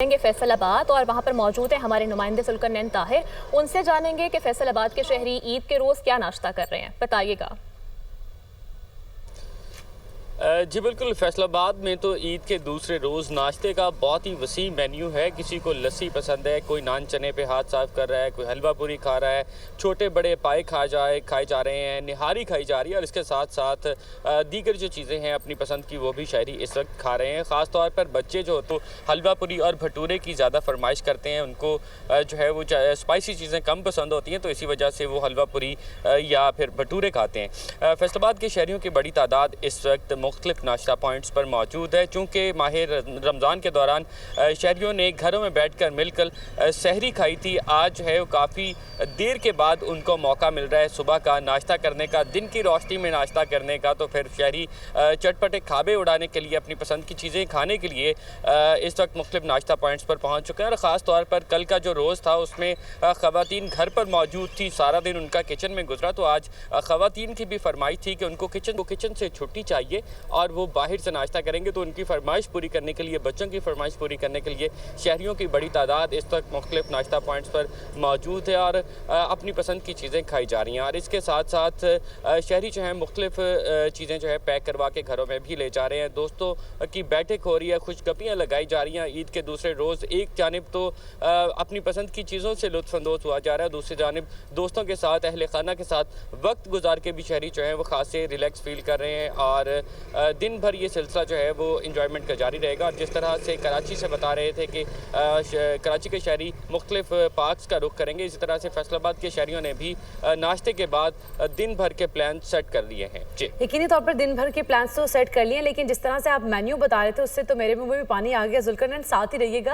फैसलाबाद और वहां पर मौजूद है हमारे नुमाइंदे सुल्करनैन ताहिर। उनसे जानेंगे कि फैसलाबाद के शहरी ईद के रोज क्या नाश्ता कर रहे हैं, बताइएगा। जी बिल्कुल, फैसलाबाद में तो ईद के दूसरे रोज़ नाश्ते का बहुत ही वसी मेन्यू है। किसी को लस्सी पसंद है, कोई नान चने पे हाथ साफ कर रहा है, कोई हलवा पूरी खा रहा है, छोटे बड़े पाए खाए जा रहे हैं, निहारी खाई जा रही है और इसके साथ साथ दीगर जो चीज़ें हैं अपनी पसंद की वो भी शहरी इस वक्त खा रहे हैं। ख़ास तौर पर बच्चे जो तो हलवा पूरी और भटूरे की ज़्यादा फरमाइश करते हैं, उनको जो है वो स्पाइसी चीज़ें कम पसंद होती हैं, तो इसी वजह से वो हलवा पूरी या फिर भटूरे खाते हैं। फैसलाबाद के शहरियों की बड़ी तादाद इस वक्त मुख्तलिफ नाश्ता पॉइंट्स पर मौजूद है। चूँकि माह रमज़ान के दौरान शहरियों ने घरों में बैठकर मिलकर सहरी खाई थी, आज जो है वो काफ़ी देर के बाद उनको मौका मिल रहा है सुबह का नाश्ता करने का, दिन की रोशनी में नाश्ता करने का। तो फिर शहरी चटपटे खाबे उड़ाने के लिए, अपनी पसंद की चीज़ें खाने के लिए इस वक्त मुख्तलिफ नाश्ता पॉइंट्स पर पहुँच चुके हैं। और ख़ास तौर पर कल का जो रोज़ था उसमें ख़वातीन घर पर मौजूद थी, सारा दिन उनका किचन में गुजरा, तो आज ख़वातीन की भी फरमाइश थी कि उनको किचन से छुट्टी चाहिए और वो बाहर से नाश्ता करेंगे। तो उनकी फरमाइश पूरी करने के लिए, बच्चों की फरमाइश पूरी करने के लिए शहरियों की बड़ी तादाद इस वक्त मुख्तलिफ नाश्ता पॉइंट्स पर मौजूद है और अपनी पसंद की चीज़ें खाई जा रही हैं। और इसके साथ साथ शहरी जो है मुख्तलिफ चीज़ें जो है पैक करवा के घरों में भी ले जा रहे हैं। दोस्तों की बैठक हो रही है, खुशगपियाँ लगाई जा रही हैं। ईद के दूसरे रोज़ एक जानिब तो अपनी पसंद की चीज़ों से लुत्फ़अंदोज़ हुआ जा रहा है, दूसरी जानिब दोस्तों के साथ, अहले खाना के साथ वक्त गुजार के भी शहरी जो है वो खासे रिलैक्स फील कर रहे हैं और दिन भर ये सिलसिला जो है वो इंजॉयमेंट का जारी रहेगा। और जिस तरह से कराची से बता रहे थे कि कराची के शहरी मुख्तलिफ पार्क्स का रुख करेंगे, इसी तरह से फैसलाबाद के शहरियों ने भी नाश्ते के बाद दिन भर के प्लान सेट कर लिए हैं। जी, यकीनी तौर पर दिन भर के प्लान्स तो सेट कर लिए, लेकिन जिस तरह से आप मेन्यू बता रहे थे उससे तो मेरे मुंह में भी पानी आ गया। जुल्करनैन, साथ ही रहिएगा।